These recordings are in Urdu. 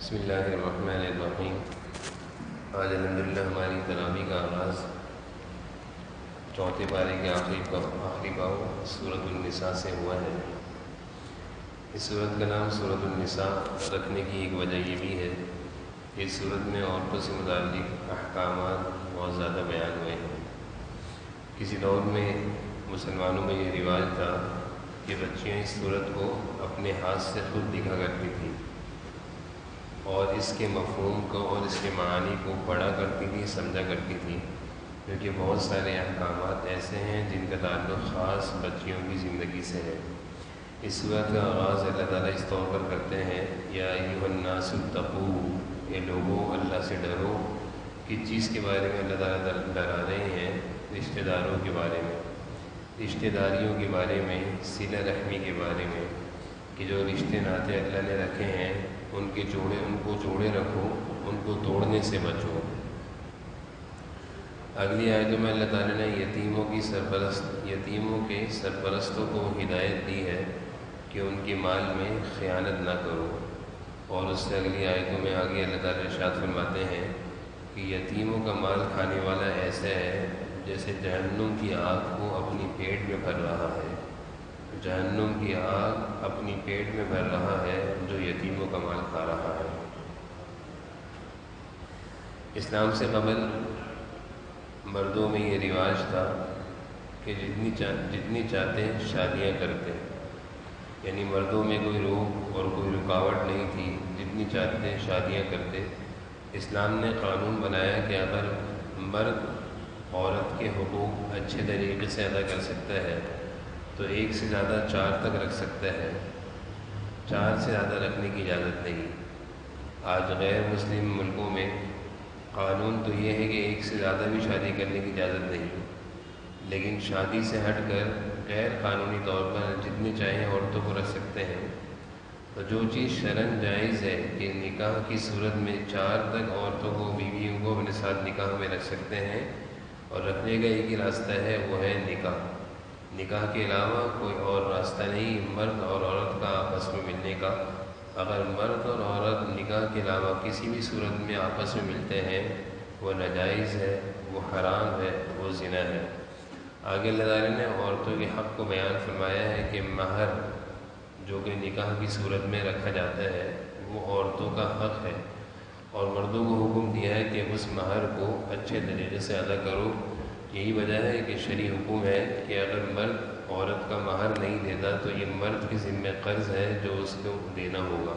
بسم اللہ الرحمن الرحیم۔ آج الحمدللہ ہماری تراویح کا آغاز چوتھے پارے کے آخری باب سورۃ النساء سے ہوا ہے۔ اس سورت کا نام سورۃ النساء رکھنے کی ایک وجہ یہ بھی ہے کہ اس سورت میں عورتوں سے متعلق احکامات بہت زیادہ بیان ہوئے ہیں۔ کسی دور میں مسلمانوں میں یہ رواج تھا کہ بچیاں اس سورت کو اپنے ہاتھ سے خود لکھا کرتی تھیں اور اس کے مفہوم کو اور اس کے معانی کو پڑھا کرتی تھی، سمجھا کرتی تھی، کیونکہ بہت سارے احکامات ایسے ہیں جن کا تعلق خاص بچیوں کی زندگی سے ہے۔ اس سورت کا آغاز اللہ تعالیٰ اس طور پر کرتے ہیں، یا ایھا الناس اتقوا، اے لوگوں اللہ سے ڈرو۔ کس چیز کے بارے میں اللہ تعالیٰ ڈرا رہے ہیں؟ رشتہ داروں کے بارے میں، رشتہ داریوں کے بارے میں، صلہ رحمی کے بارے میں، کہ جو رشتے ناطے اللہ نے رکھے ہیں ان کو جوڑے رکھو، ان کو توڑنے سے بچو۔ اگلی آیتوں میں اللہ تعالیٰ نے یتیموں کے سرپرستوں کو ہدایت دی ہے کہ ان کے مال میں خیانت نہ کرو، اور اس سے اگلی آیتوں میں آگے اللہ تعالیٰ ارشاد فرماتے ہیں کہ یتیموں کا مال کھانے والا ایسا ہے جیسے جہنم کی آگ کو اپنی پیٹ میں بھر رہا ہے، جہنم کی آگ اپنی پیٹ میں بھر رہا ہے جو یتیموں کا مال کھا رہا ہے۔ اسلام سے قبل مردوں میں یہ رواج تھا کہ جتنی چاہتے شادیاں کرتے، یعنی مردوں میں کوئی روک اور کوئی رکاوٹ نہیں تھی، جتنی چاہتے شادیاں کرتے۔ اسلام نے قانون بنایا کہ اگر مرد عورت کے حقوق اچھے طریقے سے ادا کر سکتا ہے تو ایک سے زیادہ 4 تک رکھ سکتا ہے، 4 سے زیادہ رکھنے کی اجازت نہیں۔ آج غیر مسلم ملکوں میں قانون تو یہ ہے کہ ایک سے زیادہ بھی شادی کرنے کی اجازت نہیں، لیکن شادی سے ہٹ کر غیر قانونی طور پر جتنی چاہیں عورتوں کو رکھ سکتے ہیں۔ تو جو چیز شرعاً جائز ہے کہ نکاح کی صورت میں 4 تک عورتوں کو، بیویوں کو اپنے ساتھ نکاح میں رکھ سکتے ہیں، اور رکھنے کا ایک ہی راستہ ہے، وہ ہے نکاح۔ نکاح کے علاوہ کوئی اور راستہ نہیں مرد اور عورت کا آپس میں ملنے کا۔ اگر مرد اور عورت نکاح کے علاوہ کسی بھی صورت میں آپس میں ملتے ہیں، وہ ناجائز ہے، وہ حرام ہے، وہ زنا ہے۔ آگے اللہ تعالیٰ نے عورتوں کے حق کو بیان فرمایا ہے کہ مہر جو کہ نکاح کی صورت میں رکھا جاتا ہے وہ عورتوں کا حق ہے، اور مردوں کو حکم دیا ہے کہ اس مہر کو اچھے طریقے سے ادا کرو۔ یہی وجہ ہے کہ شرعی حکم ہے کہ اگر مرد عورت کا مہر نہیں دیتا تو یہ مرد کے ذمہ قرض ہے جو اس کو دینا ہوگا۔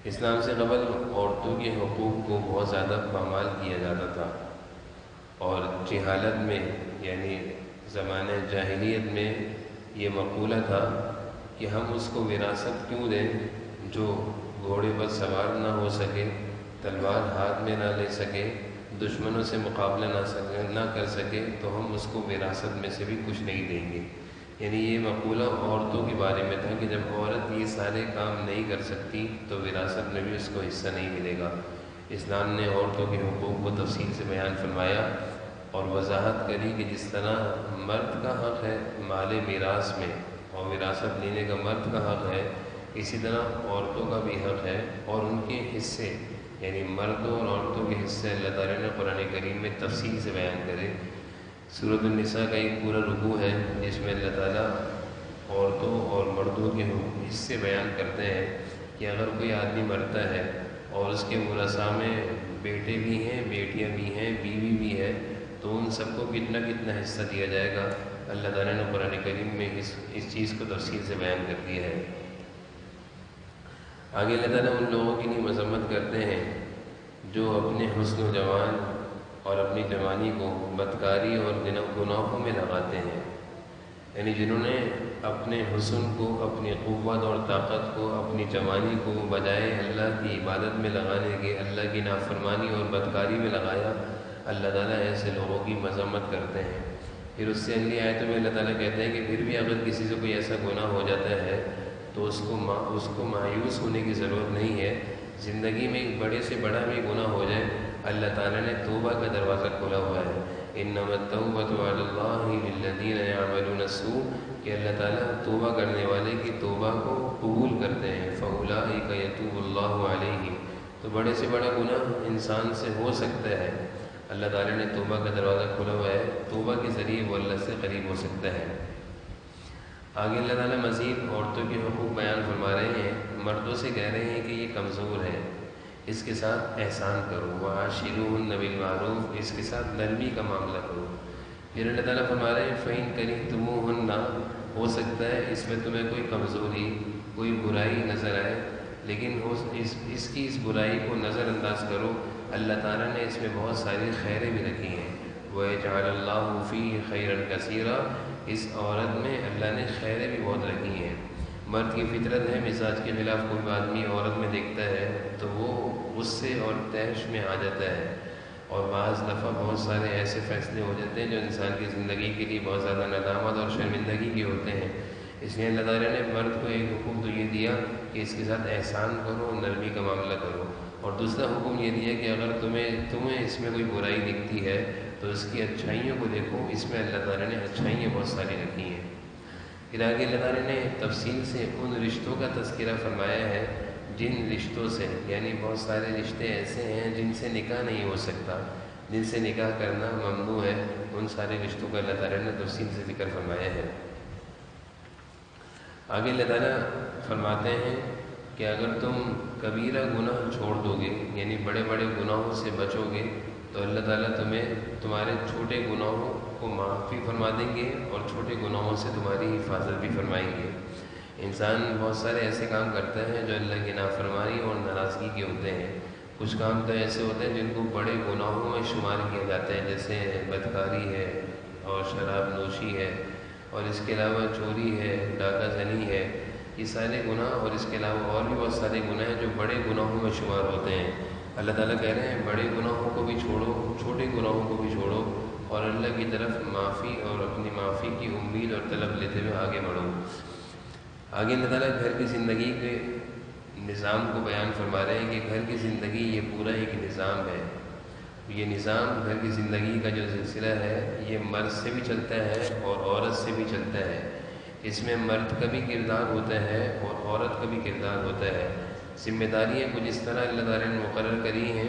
اسلام سے قبل عورتوں کے حقوق کو بہت زیادہ پامال کیا جاتا تھا، اور جہالت میں یعنی زمانہ جاہلیت میں یہ مقولہ تھا کہ ہم اس کو وراثت کیوں دیں جو گھوڑے پر سوار نہ ہو سکے، تلوار ہاتھ میں نہ لے سکے، دشمنوں سے مقابلہ نہ کر سکے، تو ہم اس کو وراثت میں سے بھی کچھ نہیں دیں گے۔ یعنی یہ مقولہ عورتوں کے بارے میں تھا کہ جب عورت یہ سارے کام نہیں کر سکتی تو وراثت میں بھی اس کو حصہ نہیں ملے گا۔ اسلام نے عورتوں کے حقوق کو تفصیل سے بیان فرمایا اور وضاحت کری کہ جس طرح مرد کا حق ہے مال میراث میں اور وراثت لینے کا مرد کا حق ہے، اسی طرح عورتوں کا بھی حق ہے، اور ان کے حصے یعنی مردوں اور عورتوں کے حصے اللہ تعالیٰ نے قرآن کریم میں تفصیل سے بیان کرے۔ سورۃ النساء کا ایک پورا رکوع ہے جس میں اللہ تعالیٰ عورتوں اور مردوں کے حصے بیان کرتے ہیں کہ اگر کوئی آدمی مرتا ہے اور اس کے ورثاء میں بیٹے بھی ہیں، بیٹیاں بھی ہیں، بیوی بھی ہے، تو ان سب کو کتنا کتنا حصہ دیا جائے گا۔ اللہ تعالیٰ نے قرآن کریم میں اس چیز کو تفصیل سے بیان کر دیا ہے۔ آگے اللہ تعالیٰ ان لوگوں کی لیے مذمت کرتے ہیں جو اپنے حسن و جوان اور اپنی جوانی کو بدکاری اور گناہوں میں لگاتے ہیں، یعنی جنہوں نے اپنے حسن کو، اپنی قوت اور طاقت کو، اپنی جوانی کو بجائے اللہ کی عبادت میں لگانے کے اللہ کی نافرمانی اور بدکاری میں لگایا، اللہ تعالیٰ ایسے لوگوں کی مذمت کرتے ہیں۔ پھر اس سے اگلی آیتوں میں اللہ تعالیٰ کہتے ہیں کہ پھر بھی اگر کسی سے کوئی ایسا گناہ ہو جاتا ہے تو اس کو مایوس ہونے کی ضرورت نہیں ہے۔ زندگی میں ایک بڑے سے بڑا بھی گناہ ہو جائے، اللہ تعالیٰ نے توبہ کا دروازہ کھولا ہوا ہے۔ انما التوبۃ علی اللہ للذین یعملون السوء، کہ اللہ تعالیٰ توبہ کرنے والے کی توبہ کو قبول کرتے ہیں۔ فاولئک یتوب اللہ علیہ، تو بڑے سے بڑا گناہ انسان سے ہو سکتا ہے، اللہ تعالیٰ نے توبہ کا دروازہ کھولا ہوا ہے، توبہ کے ذریعے وہ اللہ سے قریب ہو سکتا ہے۔ آگے اللہ تعالیٰ مزید عورتوں کے حقوق بیان فرما رہے ہیں، مردوں سے کہہ رہے ہیں کہ یہ کمزور ہے، اس کے ساتھ احسان کرو، وعاشروہن بالمعروف، اس کے ساتھ نرمی کا معاملہ کرو۔ پھر اللہ تعالیٰ فرما رہے ہیں فَإِن كَرِهْتُمُوهُنَّ، ہو سکتا ہے اس میں تمہیں کوئی کمزوری، کوئی برائی نظر آئے، لیکن اس کی اس برائی کو نظر انداز کرو، اللہ تعالیٰ نے اس میں بہت ساری خیریں بھی رکھی ہیں۔ وَيَجْعَلَ اللَّهُ فِيهِ خَيْرًا كَثِيرًا، اس عورت میں اللہ نے خیریں بھی بہت رکھی ہیں۔ مرد کی فطرت ہے، مزاج کے خلاف کوئی آدمی عورت میں دیکھتا ہے تو وہ غصے اور طیش میں آ جاتا ہے، اور بعض دفعہ بہت سارے ایسے فیصلے ہو جاتے ہیں جو انسان کی زندگی کے لیے بہت زیادہ ندامت اور شرمندگی کے ہوتے ہیں۔ اس لیے اللہ تعالیٰ نے مرد کو ایک حکم تو یہ دیا کہ اس کے ساتھ احسان کرو، نرمی کا معاملہ کرو، اور دوسرا حکم یہ دیا کہ اگر تمہیں اس میں کوئی برائی دکھتی ہے تو اس کی اچھائیوں کو دیکھو، اس میں اللہ تعالیٰ نے اچھائیاں بہت ساری رکھی ہیں۔ پھر آگے اللہ تعالیٰ نے تفصیل سے ان رشتوں کا تذکرہ فرمایا ہے جن رشتوں سے، یعنی بہت سارے رشتے ایسے ہیں جن سے نکاح نہیں ہو سکتا، جن سے نکاح کرنا ممنوع ہے، ان سارے رشتوں کا اللہ تعالیٰ نے تفصیل سے ذکر فرمایا ہے۔ آگے اللہ تعالیٰ فرماتے ہیں کہ اگر تم کبیرہ گناہ چھوڑ دو گے، یعنی بڑے بڑے گناہوں سے بچو گے، تو اللہ تعالیٰ تمہیں تمہارے چھوٹے گناہوں کو معافی فرما دیں گے اور چھوٹے گناہوں سے تمہاری حفاظت بھی فرمائیں گے۔ انسان بہت سارے ایسے کام کرتا ہے جو اللہ کی نافرمانی اور ناراضگی کے ہوتے ہیں، کچھ کام تو ایسے ہوتے ہیں جن کو بڑے گناہوں میں شمار کیا جاتا ہے، جیسے بدکاری ہے اور شراب نوشی ہے، اور اس کے علاوہ چوری ہے، ڈاکہ زنی ہے، یہ سارے گناہ، اور اس کے علاوہ اور بھی بہت سارے گناہ ہیں جو بڑے گناہوں میں شمار ہوتے ہیں۔ اللہ تعالیٰ کہہ رہے ہیں بڑے گناہوں کو بھی چھوڑو، چھوٹے گناہوں کو بھی چھوڑو، اور اللہ کی طرف معافی اور اپنی معافی کی امید اور طلب لیتے ہوئے آگے بڑھو۔ آگے اللہ تعالیٰ گھر کی زندگی کے نظام کو بیان فرما رہے ہیں کہ گھر کی زندگی یہ پورا ایک نظام ہے، یہ نظام گھر کی زندگی کا جو سلسلہ ہے یہ مرد سے بھی چلتا ہے اور عورت سے بھی چلتا ہے، اس میں مرد کا بھی کردار ہوتا ہے اور عورت کا بھی کردار ہوتا ہے۔ ذمہ داریاں کچھ اس طرح اللہ تعالیٰ نے مقرر کری ہیں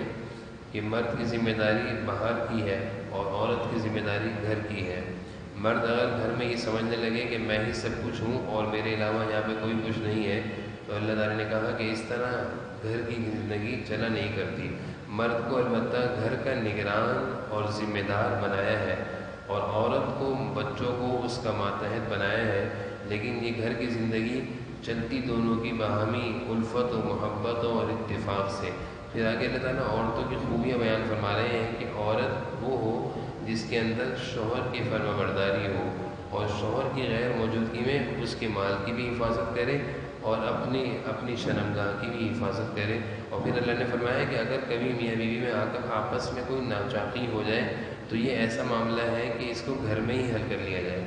کہ مرد کی ذمہ داری باہر کی ہے اور عورت کی ذمہ داری گھر کی ہے۔ مرد اگر گھر میں یہ سمجھنے لگے کہ میں ہی سب کچھ ہوں اور میرے علاوہ یہاں پہ کوئی کچھ نہیں ہے، تو اللہ تعالیٰ نے کہا کہ اس طرح گھر کی زندگی چلا نہیں کرتی۔ مرد کو البتہ گھر کا نگران اور ذمہ دار بنایا ہے، اور عورت کو، بچوں کو اس کا ماتحت بنایا ہے، لیکن یہ گھر کی زندگی چلتی دونوں کی باہمی الفت و محبت اور اتفاق سے۔ پھر آگے اللہ تعالیٰ عورتوں کی خوبیاں بیان فرما رہے ہیں کہ عورت وہ ہو جس کے اندر شوہر کی فرما برداری ہو، اور شوہر کی غیر موجودگی میں اس کے مال کی بھی حفاظت کرے اور اپنی شرمگاہ کی بھی حفاظت کرے۔ اور پھر اللہ نے فرمایا کہ اگر کبھی میاں بیوی میں آپس میں کوئی ناچاقی ہو جائے تو یہ ایسا معاملہ ہے کہ اس کو گھر میں ہی حل کر لیا جائے۔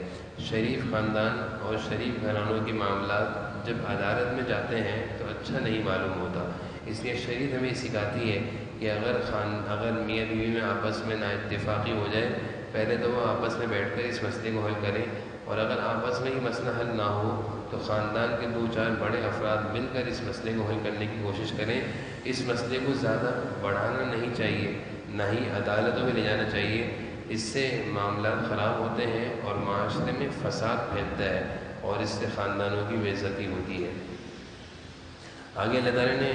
شریف خاندان اور شریف گھرانوں کے معاملات جب عدالت میں جاتے ہیں تو اچھا نہیں معلوم ہوتا، اس لیے شریعت ہمیں سکھاتی ہے کہ اگر میاں بیوی میں آپس میں نا اتفاقی ہو جائے، پہلے تو وہ آپس میں بیٹھ کر اس مسئلے کو حل کریں، اور اگر آپس میں ہی مسئلہ حل نہ ہو تو خاندان کے 2-4 بڑے افراد مل کر اس مسئلے کو حل کرنے کی کوشش کریں۔ اس مسئلے کو زیادہ بڑھانا نہیں چاہیے، نہ ہی عدالتوں میں لے جانا چاہیے، اس سے معاملات خراب ہوتے ہیں اور معاشرے میں فساد پھیلتا ہے اور اس سے خاندانوں کی بے عزتی ہوتی ہے۔ آگے اللہ تعالیٰ نے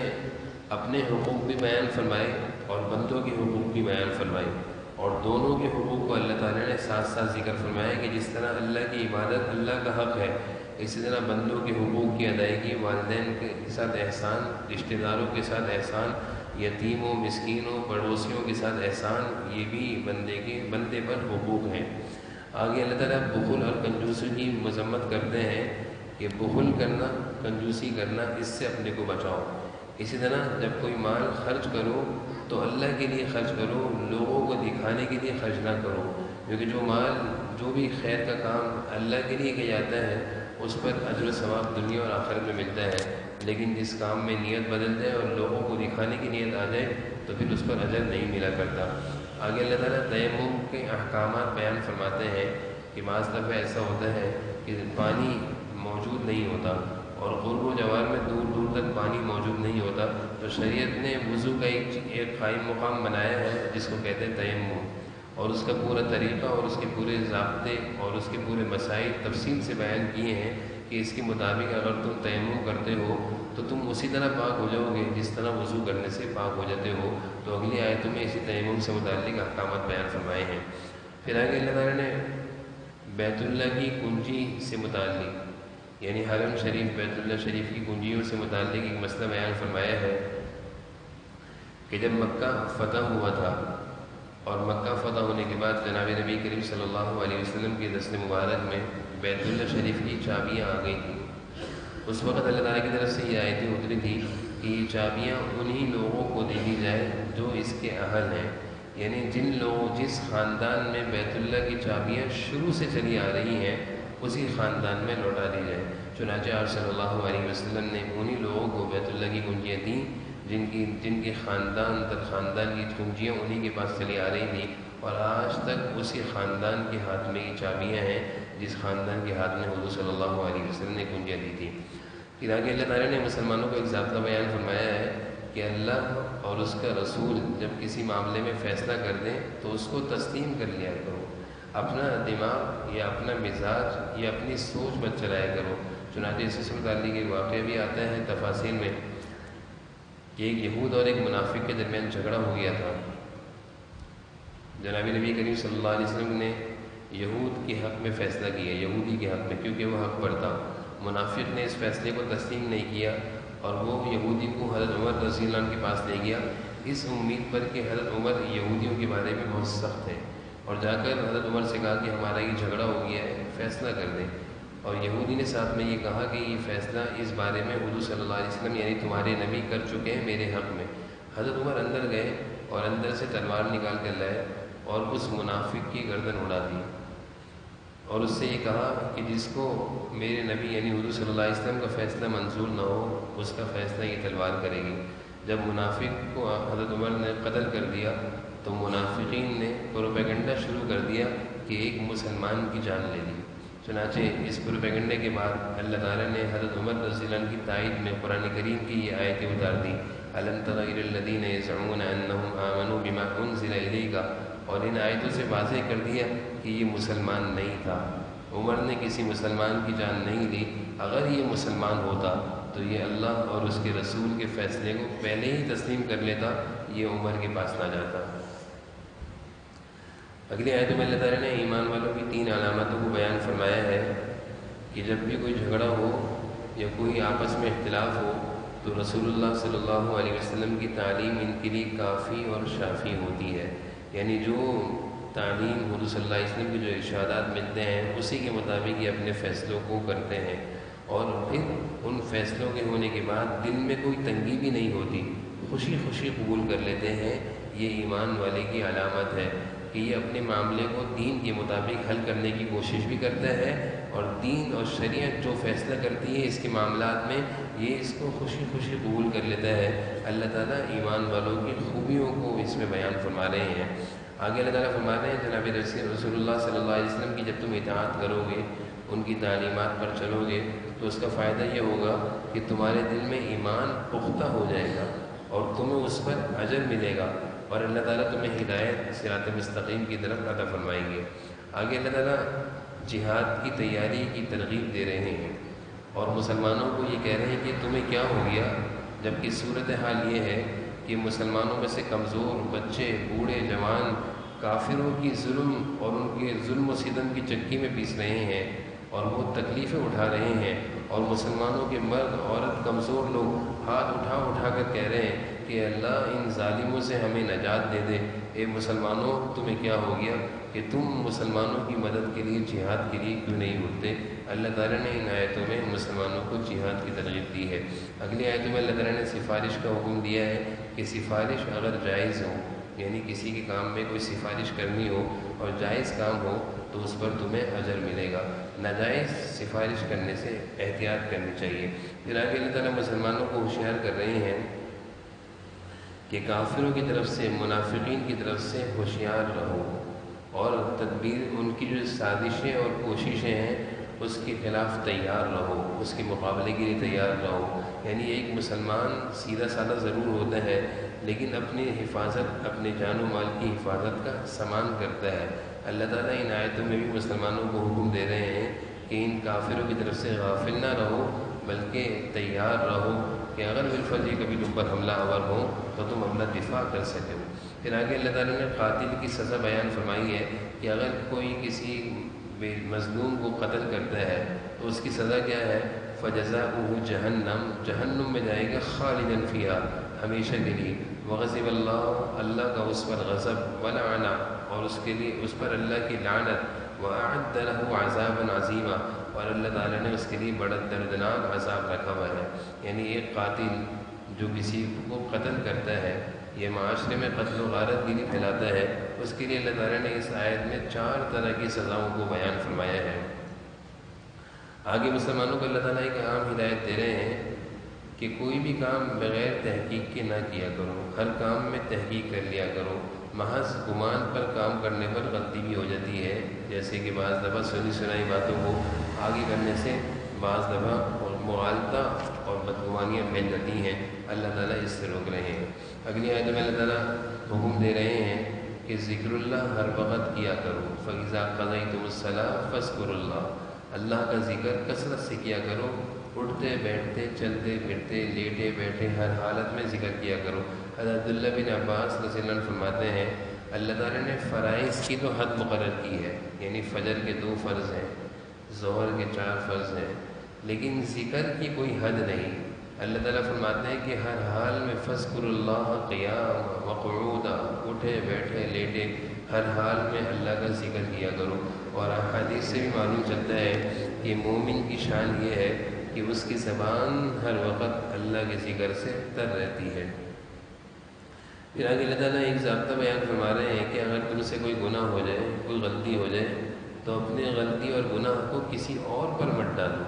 اپنے حقوق بھی بیان فرمائے اور بندوں کے حقوق بھی بیان فرمائے، اور دونوں کے حقوق کو اللہ تعالیٰ نے ساتھ ساتھ ذکر فرمایا کہ جس طرح اللہ کی عبادت اللہ کا حق ہے، اسی طرح بندوں کے حقوق کی ادائیگی، والدین کے ساتھ احسان، رشتہ داروں کے ساتھ احسان، یتیموں، مسکینوں، پڑوسیوں کے ساتھ احسان، یہ بھی بندے پر حقوق ہیں۔ آگے اللہ تعالیٰ بخل اور کنجوسی کی مذمت کرتے ہیں کہ بخل کرنا، کنجوسی کرنا، اس سے اپنے کو بچاؤ۔ اسی طرح جب کوئی مال خرچ کرو تو اللہ کے لیے خرچ کرو، لوگوں کو دکھانے کے لیے خرچ نہ کرو، کیونکہ جو بھی خیر کا کام اللہ کے لیے کیا جاتا ہے اس پر اجر و ثواب دنیا اور آخرت میں ملتا ہے، لیکن جس کام میں نیت بدل جائے اور لوگوں کو دکھانے کی نیت آ جائے تو پھر اس پر اجر نہیں ملا کرتا۔ آگے اللہ تعالیٰ تیمم کے احکامات بیان فرماتے ہیں کہ بعض دفعہ ایسا ہوتا ہے کہ پانی موجود نہیں ہوتا اور قرب و جوار میں دور دور تک پانی موجود نہیں ہوتا، تو شریعت نے وضو کا ایک قائم مقام بنایا ہے جس کو کہتے ہیں تیمم، اور اس کا پورا طریقہ اور اس کے پورے ضابطے اور اس کے پورے مسائل تفصیل سے بیان کیے ہیں کہ اس کے مطابق اگر تم تیمم کرتے ہو تو تم اسی طرح پاک ہو جاؤ گے جس طرح وضو کرنے سے پاک ہو جاتے ہو۔ تو اگلی آیتوں میں اسی تیمم سے متعلق احکامات بیان فرمائے ہیں۔ پھر آگے اللہ تعالیٰ نے بیت اللہ کی کنجی سے متعلق، یعنی حرم شریف بیت اللہ شریف کی کنجیوں سے متعلق ایک مسئلہ بیان فرمایا ہے کہ جب مکہ فتح ہوا تھا اور مکہ فتح ہونے کے بعد جناب نبی کریم صلی اللہ علیہ وسلم کے دست مبارک میں بیت اللہ شریف کی چابیاں آ گئی تھیں۔ اس وقت اللہ تعالیٰ کی طرف سے یہ آیتیں اتری تھی کہ یہ چابیاں انہی لوگوں کو دے دی جائے جو اس کے اہل ہیں، یعنی جس خاندان میں بیت اللہ کی چابیاں شروع سے چلی آ رہی ہیں اسی خاندان میں لوٹا دی جائے۔ چنانچہ آپ صلی اللہ علیہ وسلم نے انہی لوگوں کو بیت اللہ کی کنجیاں دیں جن کے خاندان در خاندان کی کنجیاں انہی کے پاس چلی آ رہی تھیں، اور آج تک اسی خاندان کے ہاتھ میں یہ چابیاں ہیں جس خاندان کے ہاتھ میں حضور صلی اللہ علیہ وسلم نے کنجیاں دی تھیں۔ پھر آگے اللہ تعالیٰ نے مسلمانوں کو ایک ضابطہ بیان فرمایا ہے کہ اللہ اور اس کا رسول جب کسی معاملے میں فیصلہ کر دیں تو اس کو تسلیم کر لیا کرو، اپنا دماغ یا اپنا مزاج یا اپنی سوچ مت چلایا کرو۔ چنانچہ اس سے متعلق ایک واقعہ بھی آتا ہے تفاصیل میں کہ ایک یہود اور ایک منافق کے درمیان جھگڑا ہو گیا تھا۔ جناب نبی کریم صلی اللہ علیہ وسلم نے یہود کے حق میں فیصلہ کیا، یہودی کے حق میں، کیونکہ وہ حق پر تھا۔ منافق نے اس فیصلے کو تسلیم نہیں کیا اور وہ یہودی کو حضرت عمر رضی اللہ عنہ کے پاس لے گیا اس امید پر کہ حضرت عمر یہودیوں کے بارے میں بہت سخت ہے، اور جا کر حضرت عمر سے کہا کہ ہمارا یہ جھگڑا ہو گیا ہے، فیصلہ کر دیں۔ اور یہودی نے ساتھ میں یہ کہا کہ یہ فیصلہ اس بارے میں حضور صلی اللہ علیہ وسلم یعنی تمہارے نبی کر چکے ہیں میرے حق میں۔ حضرت عمر اندر گئے اور اندر سے تلوار نکال کر لائے اور اس منافق کی گردن اڑا دی، اور اس سے یہ کہا کہ جس کو میرے نبی یعنی حضور صلی اللہ علیہ وسلم کا فیصلہ منظور نہ ہو اس کا فیصلہ یہ تلوار کرے گی۔ جب منافق کو حضرت عمر نے قتل کر دیا تو منافقین نے پروپیگنڈا شروع کر دیا کہ ایک مسلمان کی جان لے لی۔ چنانچہ اس پروپیگنڈے کے بعد اللہ تعالیٰ نے حضرت عمر رضی اللہ عنہ کی تائید میں قرآن کریم کی یہ آیتیں اتار دی، أَلَمْ تَرَ إِلَى الَّذِينَ يَزْعُمُونَ أَنَّهُمْ آمَنُوا بِمَا أُنزِلَ إِلَيْكَ، اور ان آیتوں سے واضح کر دیا کہ یہ مسلمان نہیں تھا۔ عمر نے کسی مسلمان کی جان نہیں لی، اگر یہ مسلمان ہوتا تو یہ اللہ اور اس کے رسول کے فیصلے کو پہلے ہی تسلیم کر لیتا، یہ عمر کے پاس نہ جاتا۔ اگلی آیت میں اللہ تعالیٰ نے ایمان والوں کی 3 علامتوں کو بیان فرمایا ہے کہ جب بھی کوئی جھگڑا ہو یا کوئی آپس میں اختلاف ہو تو رسول اللہ صلی اللہ علیہ وسلم کی تعلیم ان کے لیے کافی اور شافی ہوتی ہے، یعنی جو تعلیم حضور صلی اللہ علیہ وسلم کے جو ارشادات ملتے ہیں اسی کے مطابق یہ اپنے فیصلوں کو کرتے ہیں، اور پھر ان فیصلوں کے ہونے کے بعد دل میں کوئی تنگی بھی نہیں ہوتی، خوشی خوشی قبول کر لیتے ہیں۔ یہ ایمان والے کی علامت ہے کہ یہ اپنے معاملے کو دین کے مطابق حل کرنے کی کوشش بھی کرتا ہے، اور دین اور شریعت جو فیصلہ کرتی ہے اس کے معاملات میں یہ اس کو خوشی خوشی قبول کر لیتا ہے۔ اللہ تعالیٰ ایمان والوں کی خوبیوں کو اس میں بیان فرما رہے ہیں۔ آگے اللہ تعالیٰ فرما رہے ہیں جناب رسول اللہ صلی اللہ علیہ وسلم کی جب تم اطاعت کرو گے، ان کی تعلیمات پر چلو گے تو اس کا فائدہ یہ ہوگا کہ تمہارے دل میں ایمان پختہ ہو جائے گا اور تمہیں اس پر اجر ملے گا، اور اللہ تعالیٰ تمہیں ہدایت صراط مستقیم کی طرف عطا فرمائیں گے۔ آگے اللہ تعالیٰ جہاد کی تیاری کی ترغیب دے رہے ہیں اور مسلمانوں کو یہ کہہ رہے ہیں کہ تمہیں کیا ہو گیا، جبکہ صورتحال یہ ہے کہ مسلمانوں میں سے کمزور بچے، بوڑھے، جوان کافروں کی ظلم اور ان کے ظلم و ستم کی چکی میں پیس رہے ہیں اور وہ تکلیفیں اٹھا رہے ہیں، اور مسلمانوں کے مرد عورت کمزور لوگ ہاتھ اٹھا اٹھا کر کہہ رہے ہیں کہ اللہ ان ظالموں سے ہمیں نجات دے دے۔ اے مسلمانوں تمہیں کیا ہو گیا کہ تم مسلمانوں کی مدد کے لیے جہاد کے لیے کیوں نہیں اٹھتے؟ اللہ تعالیٰ نے ان آیتوں میں مسلمانوں کو جہاد کی ترغیب دی ہے۔ اگلی آیتوں میں اللہ تعالیٰ نے سفارش کا حکم دیا ہے کہ سفارش اگر جائز ہو، یعنی کسی کے کام میں کوئی سفارش کرنی ہو اور جائز کام ہو تو اس پر تمہیں اجر ملے گا، ناجائز سفارش کرنے سے احتیاط کرنی چاہیے۔ پھر آگے اللہ تعالیٰ مسلمانوں کو ہوشیار کر رہے ہیں کہ کافروں کی طرف سے، منافقین کی طرف سے ہوشیار رہو، اور تدبیر ان کی جو سازشیں اور کوششیں ہیں اس کے خلاف تیار رہو، اس کے مقابلے کے لیے تیار رہو. یعنی ایک مسلمان سیدھا سادہ ضرور ہوتا ہے لیکن اپنی حفاظت، اپنے جان و مال کی حفاظت کا سامان کرتا ہے. اللہ تعالیٰ ان آیتوں میں بھی مسلمانوں کو حکم دے رہے ہیں کہ ان کافروں کی طرف سے غافل نہ رہو بلکہ تیار رہو کہ اگر بالفرض کبھی تم پر حملہ آور ہو تو تم اپنا دفاع کر سکو. پھر آگے اللہ تعالیٰ نے قاتل کی سزا بیان فرمائی ہے کہ اگر کوئی کسی مظلوم کو قتل کرتا ہے تو اس کی سزا کیا ہے؟ فجزاؤہ جہنم، جہنم میں جائے گا خالدا فیہا، ہمیشہ کے لیے. وغضب اللہ، اللہ کا اس پر غضب، ولعنہ، اور اس کے لیے اس پر اللہ کی لعنت، وأعد له عذابا عظیما، اور اللہ تعالیٰ نے اس کے لیے بڑا دردناک عذاب رکھا ہوا ہے. یعنی ایک قاتل جو کسی کو قتل کرتا ہے، یہ معاشرے میں قتل و غارت گیری پھیلاتا ہے، اس کے لیے اللہ تعالیٰ نے اس آیت میں 4 طرح کی سزاؤں کو بیان فرمایا ہے. آگے مسلمانوں کو اللہ تعالیٰ ایک عام ہدایت دے رہے ہیں کہ کوئی بھی کام بغیر تحقیق کے نہ کیا کرو، ہر کام میں تحقیق کر لیا کرو. محض گمان پر کام کرنے پر غلطی بھی ہو جاتی ہے، جیسے کہ بعض دفعہ سنی سنائی باتوں کو آگے کرنے سے بعض دفعہ مغالطہ اور بدگمانیاں پھیل جاتی ہیں. اللہ تعالیٰ اس سے روک رہے ہیں. اگلی آیت میں اللہ تعالیٰ حکم دے رہے ہیں کہ ذکر اللہ ہر وقت کیا کرو. فَإِذَا قَضَيْتُمُ الصَّلَاةَ فَاذْكُرُوا اللَّهَ، اللہ کا ذکر کثرت سے کیا کرو. اٹھتے بیٹھتے، چلتے پھرتے، لیٹے بیٹھے، ہر حالت میں ذکر کیا کرو. حضرت عبداللہ بن عباس رضی اللہ عنہ فرماتے ہیں اللہ تعالیٰ نے فرائض کی تو حد مقرر کی ہے، یعنی فجر کے 2 فرض ہیں، ظہر کے 4 فرض ہیں، لیکن ذکر کی کوئی حد نہیں. اللہ تعالیٰ فرماتے ہیں کہ ہر حال میں فاذکروا اللہ قیاما وقعودا، اٹھے بیٹھے لیٹے، ہر حال میں اللہ کا ذکر کیا کرو. اور حدیث سے بھی معلوم چلتا ہے کہ مومن کی شان یہ ہے کہ اس کی زبان ہر وقت اللہ کے ذکر سے تر رہتی ہے. پھر آگے اللہ تعالیٰ ایک ضابطہ بیان فرما رہے ہیں کہ اگر تم سے کوئی گناہ ہو جائے، کوئی غلطی ہو جائے، تو اپنے غلطی اور گناہ کو کسی اور پر مت ڈالو.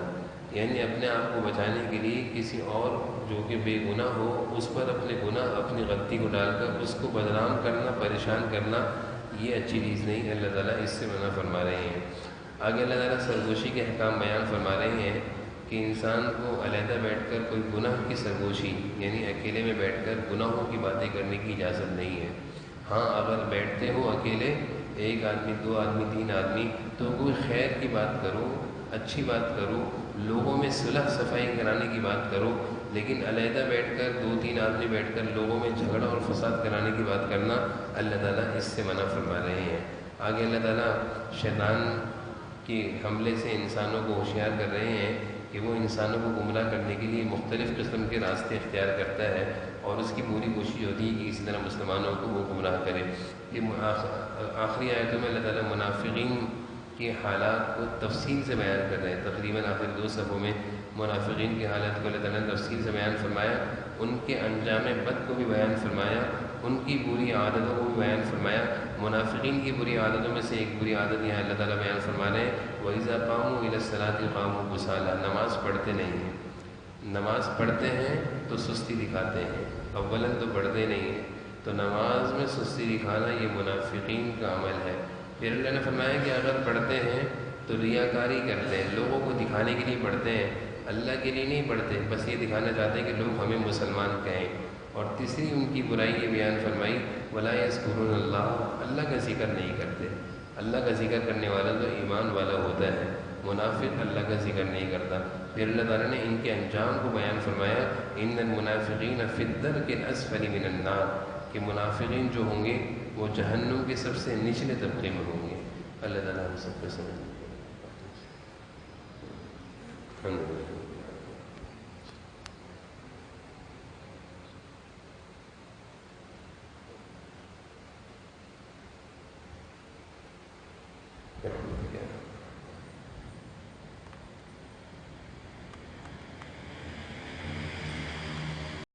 یعنی اپنے آپ کو بچانے کے لیے کسی اور جو کہ بے گناہ ہو اس پر اپنے گناہ، اپنی غلطی کو ڈال کر اس کو بدنام کرنا، پریشان کرنا، یہ اچھی چیز نہیں. اللہ تعالیٰ اس سے منع فرما رہے ہیں. آگے اللہ تعالیٰ سرگوشی کے احکام بیان فرما رہے ہیں کہ انسان کو علیحدہ بیٹھ کر کوئی گناہ کی سرگوشی، یعنی اکیلے میں بیٹھ کر گناہوں کی باتیں کرنے کی اجازت نہیں ہے. ہاں اگر بیٹھتے ہو اکیلے، 1 آدمی 2 آدمی 3 آدمی، تو کوئی خیر کی بات کرو، اچھی بات کرو، لوگوں میں صلح صفائی کرانے کی بات کرو. لیکن علیحدہ بیٹھ کر 2-3 آدمی بیٹھ کر لوگوں میں جھگڑا اور فساد کرانے کی بات کرنا اللہ تعالیٰ اس سے منع فرما رہے ہیں. آگے اللہ تعالیٰ شیطان کے حملے سے انسانوں کو ہوشیار کر رہے ہیں کہ وہ انسانوں کو گمراہ کرنے کے لیے مختلف قسم کے راستے اختیار کرتا ہے اور اس کی پوری کوشش ہوتی ہے کہ اسی طرح مسلمانوں کو وہ گمراہ کرے. یہ آخری آیتوں میں اللہ تعالیٰ منافقین کے حالات کو تفصیل سے بیان کر رہے ہیں. تقریباً آخر 2 صفحوں میں منافقین کی حالت کو اللہ تعالیٰ نے تفصیل سے بیان فرمایا، ان کے انجام بد کو بھی بیان فرمایا، ان کی بری عادتوں کو بھی بیان فرمایا. منافقین کی بری عادتوں میں سے ایک بری عادت یہاں اللہ تعالیٰ بیان فرما رہے ہیں وَإِذَا قَامُوا إِلَى الصَّلَاةِ قَامُوا كُسَالَىٰ، نماز پڑھتے نہیں ہیں. نماز پڑھتے ہیں تو سستی دکھاتے ہیں. اولاً تو پڑھتے نہیں ہیں، تو نماز میں سستی دکھانا یہ منافقین کا عمل ہے. پھر اللہ نے فرمایا کہ اگر پڑھتے ہیں تو ریاکاری کرتے ہیں، لوگوں کو دکھانے کے لیے پڑھتے ہیں، اللہ کے لیے نہیں پڑھتے، بس یہ دکھانا چاہتے ہیں کہ لوگ ہمیں مسلمان کہیں. اور تیسری ان کی برائی یہ بیان فرمائی وَلَا يَذْكُرُونَ اللَّهَ، اللہ کا ذکر نہیں کرتے. اللہ کا ذکر کرنے والا تو ایمان والا ہوتا ہے، منافق اللہ کا ذکر نہیں کرتا. پھر اللہ تعالیٰ نے ان کے انجام کو بیان فرمایا إِنَّ الْمُنَافِقِينَ فِي الدَّرْكِ الْأَسْفَلِ مِنَ النَّارِ، کہ منافقین جو ہوں گے وہ جہنم کے سب سے نچلے طبقے میں ہوں گے. اللہ تعالیٰ ہم سب کو سمجھ. الحمد للہ.